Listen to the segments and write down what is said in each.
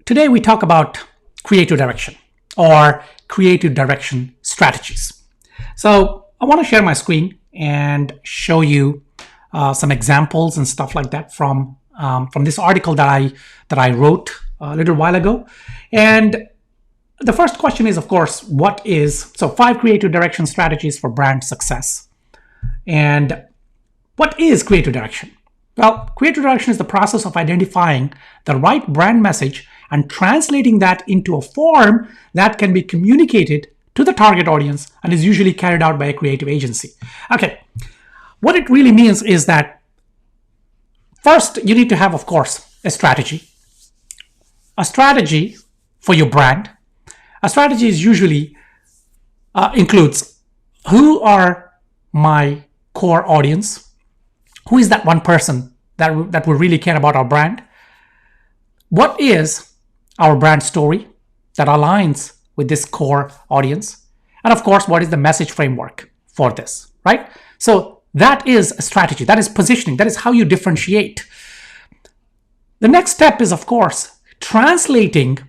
Today we talk about creative direction or creative direction strategies. So I want to share my screen and show you some examples and stuff like that from this article that I wrote a little while ago. And the first question is, of course, so 5 creative direction strategies for brand success. And what is creative direction? Well, creative direction is the process of identifying the right brand message and translating that into a form that can be communicated to the target audience and is usually carried out by a creative agency. Okay, what it really means is that first you need to have, of course, a strategy for your brand. A strategy is usually includes who are my core audience, who is that one person that will really care about our brand, what is our brand story that aligns with this core audience, and of course, what is the message framework for this, right? So that is a strategy, that is positioning, that is how you differentiate. The next step is, of course, translating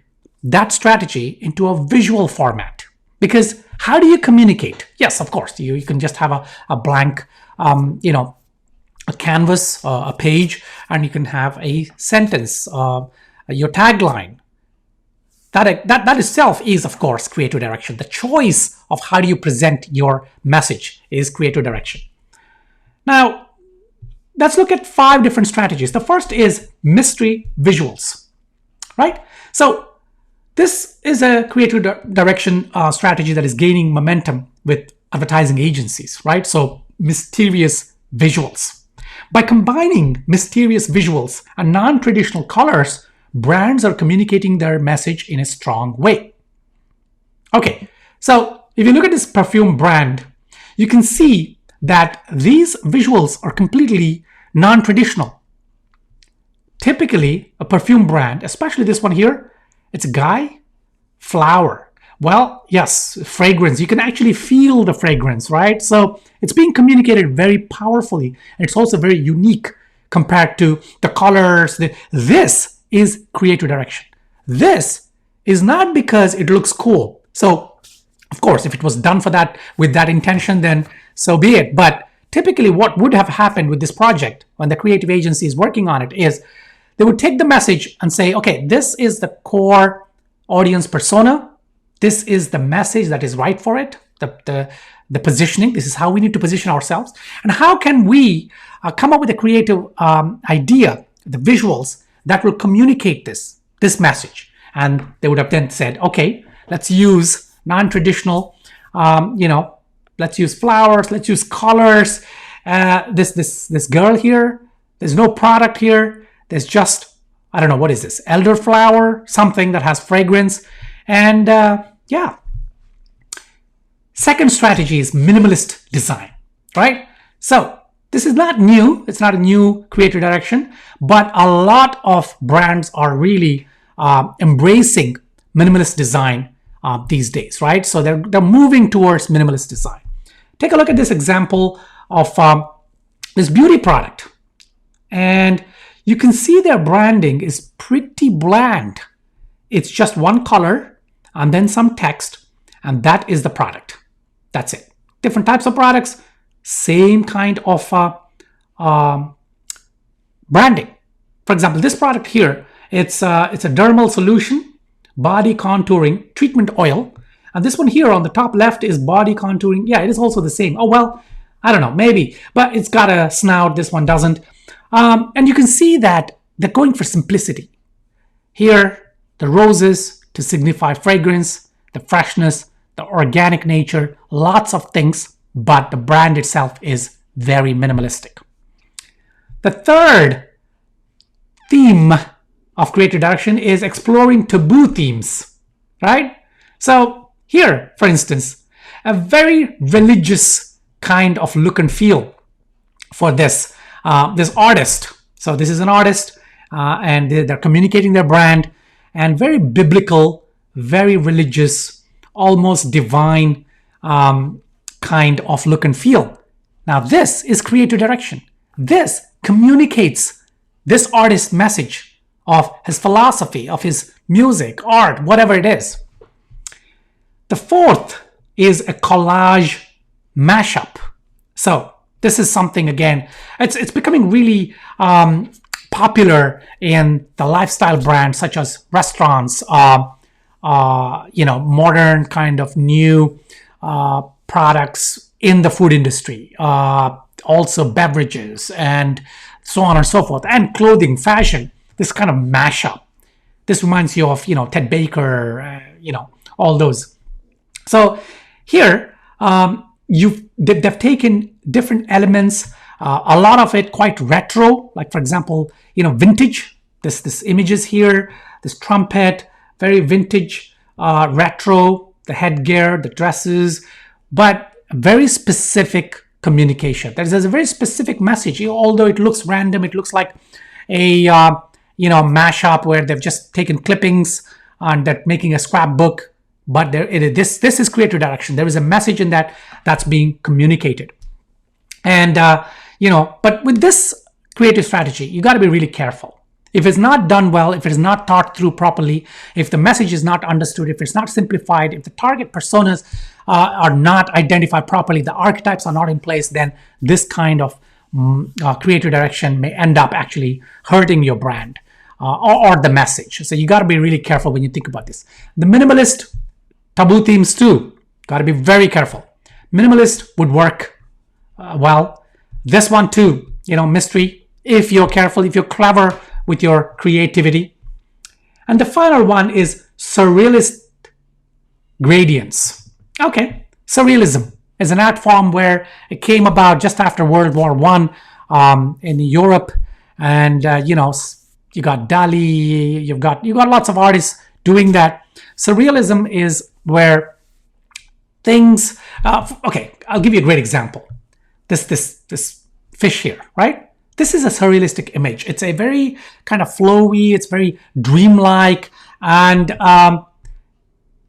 that strategy into a visual format. Because how do you communicate? Yes, of course, you can just have a blank, a canvas, a page, and you can have a sentence, your tagline. That itself is, of course, creative direction. The choice of how do you present your message is creative direction. Now, let's look at 5 different strategies. The first is mystery visuals, right? So this is a creative direction strategy that is gaining momentum with advertising agencies, right? So mysterious visuals. By combining mysterious visuals and non-traditional colors, brands are communicating their message in a strong way. Okay, so if you look at this perfume brand, you can see that these visuals are completely non-traditional. Typically, a perfume brand, especially this one here, it's a guy, flower. Well, yes, fragrance. You can actually feel the fragrance, right? So it's being communicated very powerfully. And it's also very unique compared to the colors. This is creative direction. This is not because it looks cool. So, of course, if it was done for that with that intention, then so be it. But typically what would have happened with this project when the creative agency is working on it is they would take the message and say, okay, this is the core audience persona. This is the message that is right for it, the positioning. This is how we need to position ourselves. And how can we come up with a creative idea, the visuals that will communicate this message? And they would have then said, okay, let's use non-traditional, let's use flowers, let's use colors. This girl here, there's no product here. There's just, I don't know, what is this? Elderflower, something that has fragrance. And yeah. Second strategy is minimalist design, right? So this is not new. It's not a new creative direction, but a lot of brands are really embracing minimalist design these days, right? So they're moving towards minimalist design. Take a look at this example of this beauty product. And you can see their branding is pretty bland. It's just one color and then some text, and that is the product. That's it. Different types of products, same kind of branding. For example, this product here, it's a dermal solution, body contouring treatment oil. And this one here on the top left is body contouring. Yeah, it is also the same. Oh, well, I don't know, maybe. But it's got a snout. This one doesn't. And you can see that they're going for simplicity. Here, the roses to signify fragrance, the freshness, the organic nature, lots of things, but the brand itself is very minimalistic. The third theme of creative direction is exploring taboo themes, right? So here, for instance, a very religious kind of look and feel for this artist. So this is an artist and they're communicating their brand, and very biblical, very religious, almost divine kind of look and feel. Now this is creative direction. This communicates this artist's message of his philosophy, of his music, art, whatever it is. The fourth is a collage mashup. So this is something, again, it's becoming really popular in the lifestyle brands such as restaurants, modern kind of new products in the food industry, also beverages and so on and so forth, and clothing, fashion, this kind of mashup. This reminds you of, Ted Baker, all those. So here, they've taken different elements, a lot of it quite retro, like for example, vintage, this images here, this trumpet, very vintage, retro, the headgear, the dresses, but very specific communication. There's a very specific message, although it looks random, it looks like a mashup where they've just taken clippings and they're making a scrapbook. But this is creative direction. There is a message in that's being communicated. And, but with this creative strategy, you got to be really careful. If it's not done well, if it is not thought through properly, if the message is not understood, if it's not simplified, if the target personas are not identified properly, the archetypes are not in place, then this kind of creative direction may end up actually hurting your brand or the message. So you got to be really careful when you think about this. The minimalist Taboo Themes too, got to be very careful. Minimalist would work well. This one too, mystery, if you're careful, if you're clever with your creativity. And the final one is surrealist gradients. Okay, surrealism is an art form where it came about just after World War I in Europe. And, you got Dali, you got lots of artists doing that. Surrealism is where things, okay, I'll give you a great example. This fish here, right? This is a surrealistic image. It's a very kind of flowy, it's very dreamlike, and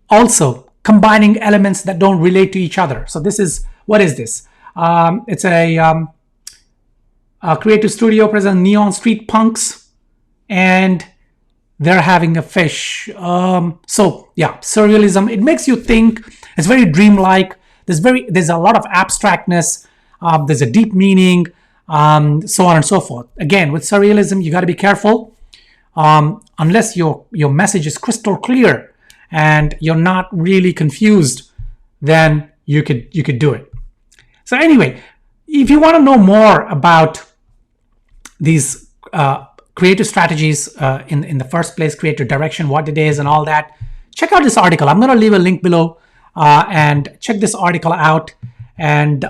also combining elements that don't relate to each other. So this is, what is this? It's a creative studio presents neon street punks, and they're having a fish. So yeah, surrealism, it makes you think. It's very dreamlike. There's a lot of abstractness. There's a deep meaning, so on and so forth. Again, with surrealism, you got to be careful. Unless your message is crystal clear and you're not really confused, then you could do it. So anyway, if you want to know more about these creative strategies in the first place, creative direction, what it is and all that, check out this article. I'm going to leave a link below and check this article out and,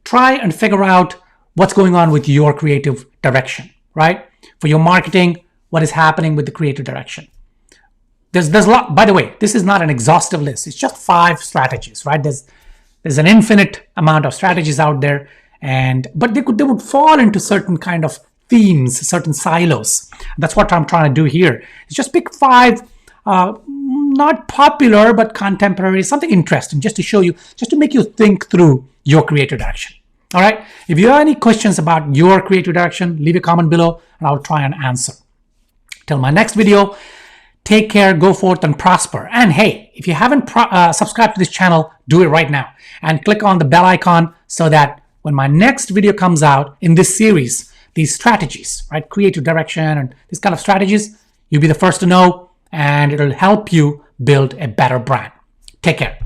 try and figure out what's going on with your creative direction, right? For your marketing, what is happening with the creative direction. There's a lot, by the way, this is not an exhaustive list. It's just 5 strategies, right? There's an infinite amount of strategies out there, but they would fall into certain kind of themes, certain silos. That's what I'm trying to do here. It's just pick 5, not popular, but contemporary, something interesting, just to show you, just to make you think through your creative direction. All right. If you have any questions about your creative direction, leave a comment below and I'll try and answer. Till my next video, take care, go forth and prosper. And hey, if you haven't subscribed to this channel, do it right now and click on the bell icon so that when my next video comes out in this series, these strategies, right, creative direction and these kind of strategies, you'll be the first to know, and it'll help you build a better brand. Take care.